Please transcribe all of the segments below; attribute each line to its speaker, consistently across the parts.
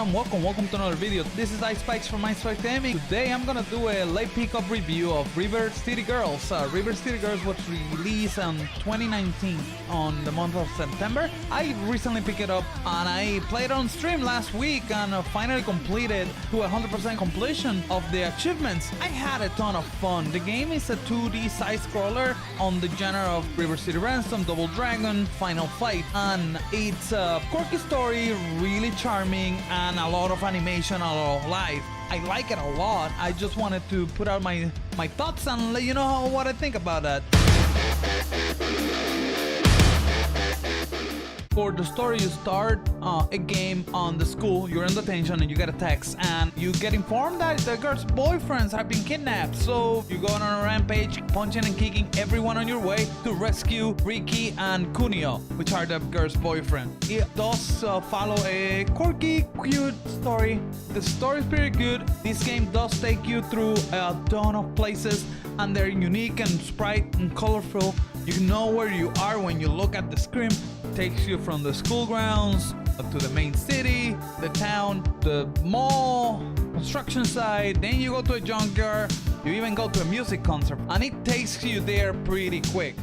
Speaker 1: and welcome to another video. This is iSpikes from iSpikes Gaming. Today I'm gonna do a late pickup review of River City Girls. River City Girls was released in 2019 on the month of September. I recently picked it up and I played on stream last week and finally completed to 100% completion of the achievements. I had a ton of fun. The game is a 2D side-scroller on the genre of River City Ransom, Double Dragon, Final Fight, and it's a quirky story, really charming, and a lot of animation, a lot of life. I like it a lot. I just wanted to put out my thoughts and let you know what I think about that. For the story, you start a game on the school. You're in detention and you get a text and you get informed that the girl's boyfriends have been kidnapped. So you go on a rampage, punching and kicking everyone on your way to rescue Ricky and Kunio, which are the girl's boyfriend. It does follow a quirky, cute story. The story is pretty good. This game does take you through a ton of places and they're unique and bright and colorful. You know where you are when you look at the screen. It takes you from the school grounds to the main city, the town, the mall, construction site, then you go to a junkyard, you even go to a music concert, and it takes you there pretty quick.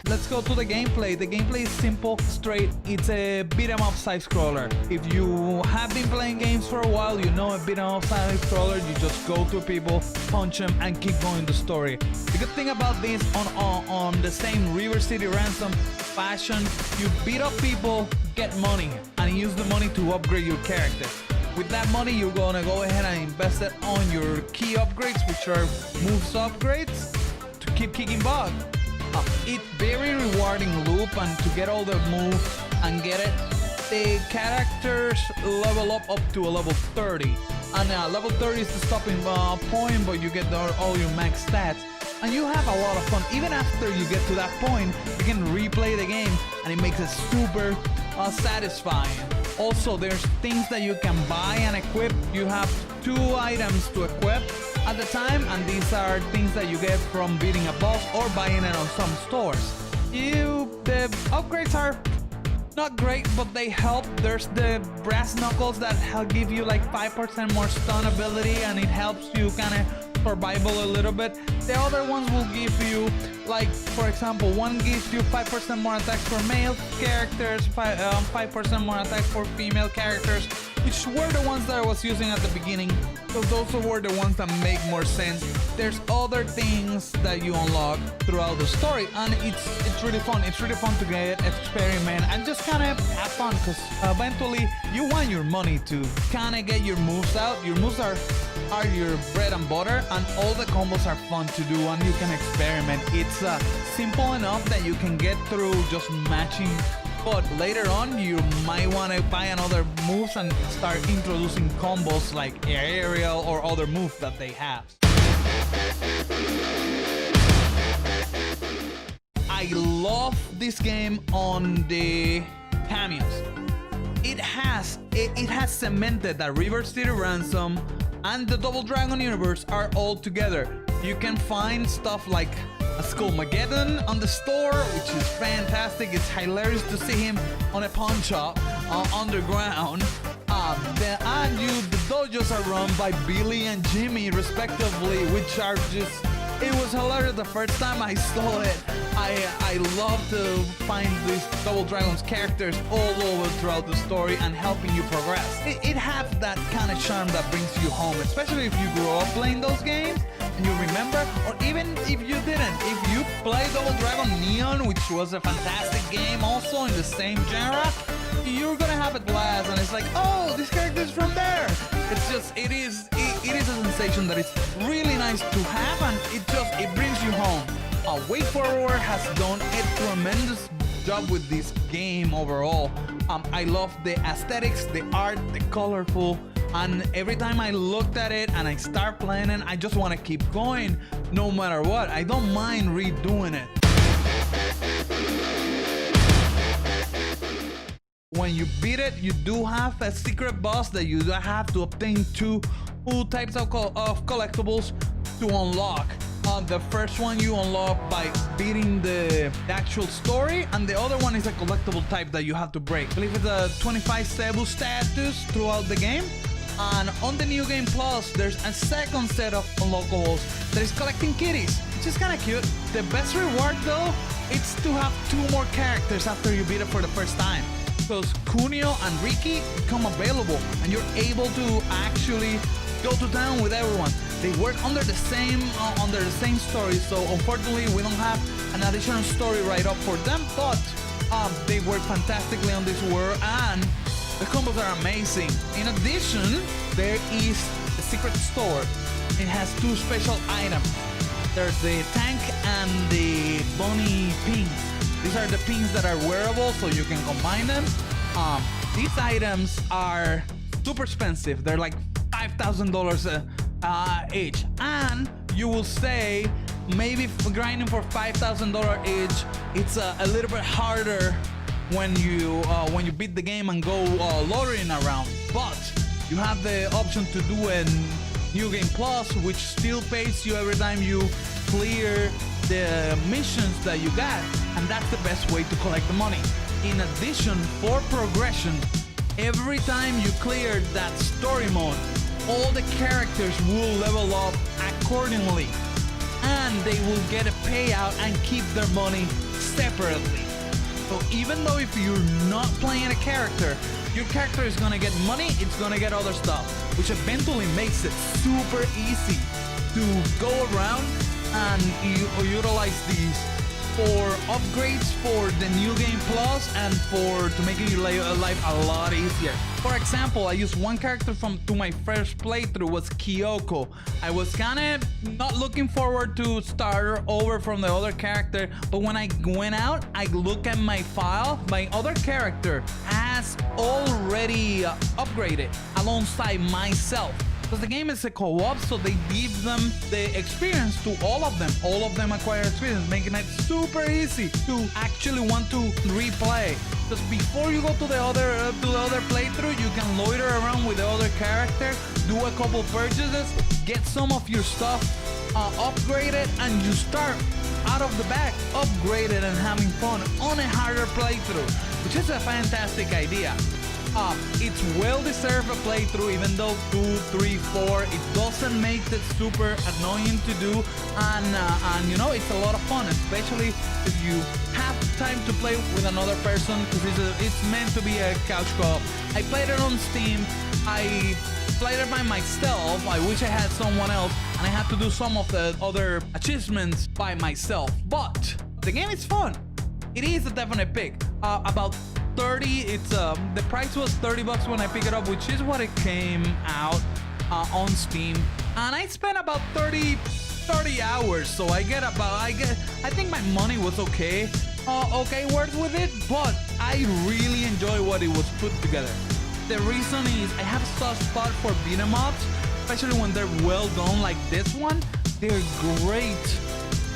Speaker 1: Let's go to the gameplay. The gameplay is simple, straight. It's a beat-em-up side-scroller. If you have been playing games for a while, you know a beat-em-up side-scroller. You just go to people, punch them, and keep going the story. The good thing about this, on the same River City Ransom fashion, you beat up people, get money, and use the money to upgrade your character. With that money, you're gonna go ahead and invest it on your key upgrades, which are moves upgrades, to keep kicking butt. It's very rewarding loop, and to get all the moves and get it, the characters level up to a level 30, and level 30 is the stopping point, but you get all your max stats and you have a lot of fun. Even after you get to that point, you can replay the game and it makes it super satisfying. Also, there's things that you can buy and equip. You have 2 items to equip at the time, and these are things that you get from beating a boss or buying it on some stores. The upgrades are not great, but they help. There's the brass knuckles that give you like 5% more stun ability, and it helps you kind of survival a little bit. The other ones will give you, like, for example, one gives you 5% more attacks for male characters, 5% more attacks for female characters, which were the ones that I was using at the beginning. So those were the ones that make more sense. There's other things that you unlock throughout the story, and it's really fun. It's really fun to get, experiment, and just kind of have fun, because eventually you want your money to kind of get your moves out. Your moves are your bread and butter, and all the combos are fun to do, and you can experiment. It's simple enough that you can get through just matching, but later on you might want to buy another moves and start introducing combos like aerial or other moves that they have. I love this game on the Cameos. It has cemented that River City Ransom and the Double Dragon universe are all together. You can find stuff like a Skullmageddon on the store, which is fantastic. It's hilarious to see him on a pawn shop underground. The dojos are run by Billy and Jimmy respectively, which are just, it was hilarious the first time I saw it. I love to find these Double Dragons characters all over throughout the story and helping you progress. It has that kind of charm that brings you home, especially if you grew up playing those games and you remember, or even if you didn't. If you play Double Dragon Neon, which was a fantastic game also in the same genre, you're gonna have a blast, and it's like, oh, this character is from there. It's just, it is a sensation that is really nice to have, and it brings you home. Way Forward has done a tremendous job with this game overall. I love the aesthetics, the art, the colorful, and every time I looked at it and I start playing it, I just want to keep going no matter what. I don't mind redoing it. When you beat it, you do have a secret boss that you have to obtain 2 types of collectibles to unlock. The first one you unlock by beating the actual story, and the other one is a collectible type that you have to break. I believe it's a 25 Cebu status throughout the game. And on the New Game Plus, there's a second set of unlockables that is collecting kitties, which is kind of cute. The best reward though, it's to have 2 more characters after you beat it for the first time. Because Kunio and Riki become available, and you're able to actually go to town with everyone. They work under the same story, so unfortunately we don't have an additional story right up for them, but they work fantastically on this world, and the combos are amazing. In addition, there is a secret store. It has 2 special items. There's the tank and the bunny pins. These are the pins that are wearable, so you can combine them. These items are super expensive. They're like $5,000 each, and you will say maybe grinding for $5,000 each, it's a little bit harder when you beat the game and go loitering around. But you have the option to do a New Game Plus, which still pays you every time you clear the missions that you got, and that's the best way to collect the money. In addition, for progression, every time you clear that story mode, all the characters will level up accordingly, and they will get a payout and keep their money separately. So even though if you're not playing a character, your character is gonna get money, it's gonna get other stuff, which eventually makes it super easy to go around and utilize these for upgrades for the New Game Plus and to making your life a lot easier. For example, I used one character to my first playthrough was Kyoko. I was kind of not looking forward to start over from the other character, but when I went out, I look at my file, my other character has already upgraded alongside myself. Because the game is a co-op, so they give them the experience to all of them. All of them acquire experience, making it super easy to actually want to replay. Because before you go to the other playthrough, you can loiter around with the other character, do a couple purchases, get some of your stuff upgraded, and you start out of the back, upgraded and having fun on a harder playthrough, which is a fantastic idea. It's well deserved a playthrough, even though 2, 3, 4, it doesn't make it super annoying to do, and you know, it's a lot of fun, especially if you have time to play with another person, because it's meant to be a couch co-op. I played it on Steam. I played it by myself. I wish I had someone else, and I had to do some of the other achievements by myself, but the game is fun. It is a definite pick. About 30, the price was $30 when I picked it up, which is what it came out on Steam, and I spent about 30 hours, so I think my money was okay worth with it, but I really enjoy what it was put together. The reason is I have a soft spot for beat 'em ups, especially when they're well done like this one. They're great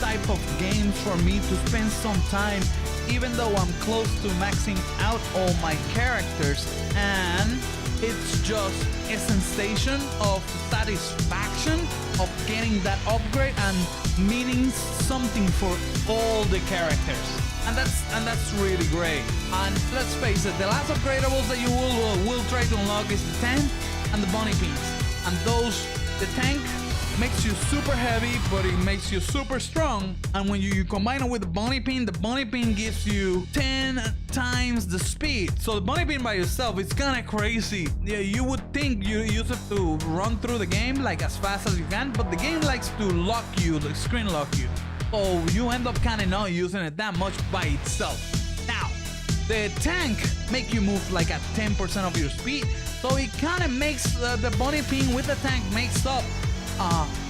Speaker 1: type of games for me to spend some time, even though I'm close to maxing out all my characters, and it's just a sensation of satisfaction of getting that upgrade and meaning something for all the characters, and that's really great. And let's face it, the last upgradables that you will try to unlock is the tank and the bunny pins, and the tank makes you super heavy, but it makes you super strong. And when you combine it with the bunny pin gives you 10 times the speed. So the bunny pin by yourself, it's kind of crazy. Yeah, you would think you use it to run through the game like as fast as you can, but the game likes to lock you, like screen lock you. So you end up kind of not using it that much by itself. Now, the tank make you move like at 10% of your speed, so it kind of makes the bunny pin with the tank makes up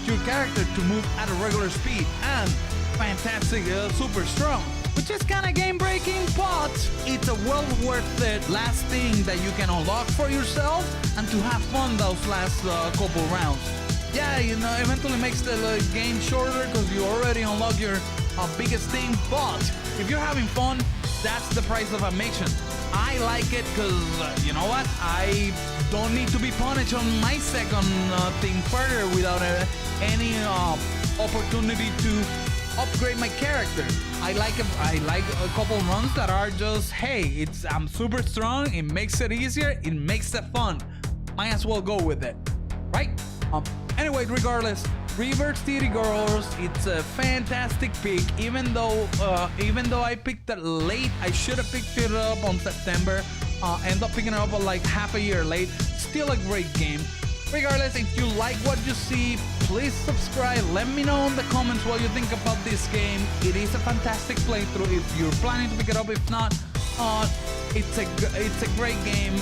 Speaker 1: your character to move at a regular speed, and fantastic, super strong, which is kind of game breaking, but it's a well worth it last thing that you can unlock for yourself and to have fun those last couple rounds. Yeah, you know, eventually makes the game shorter because you already unlock your biggest thing, but if you're having fun, that's the price of admission. I like it because, you know what, I don't need to be punished on my second thing further without any opportunity to upgrade my character. I like a couple runs that are just, hey, I'm super strong. It makes it easier. It makes it fun. Might as well go with it, right? Anyway, regardless, River City Girls, it's a fantastic pick. Even though I picked it late, I should have picked it up on September. End up picking it up like half a year late. Still a great game. Regardless, if you like what you see, please subscribe. Let me know in the comments what you think about this game. It is a fantastic playthrough if you're planning to pick it up. If not, it's a great game.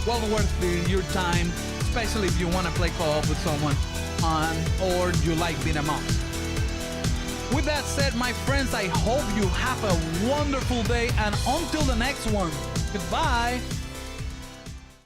Speaker 1: Well worth your time, especially if you want to play co-op with someone, or you like beat 'em ups. With that said, my friends, I hope you have a wonderful day, and until the next one, goodbye.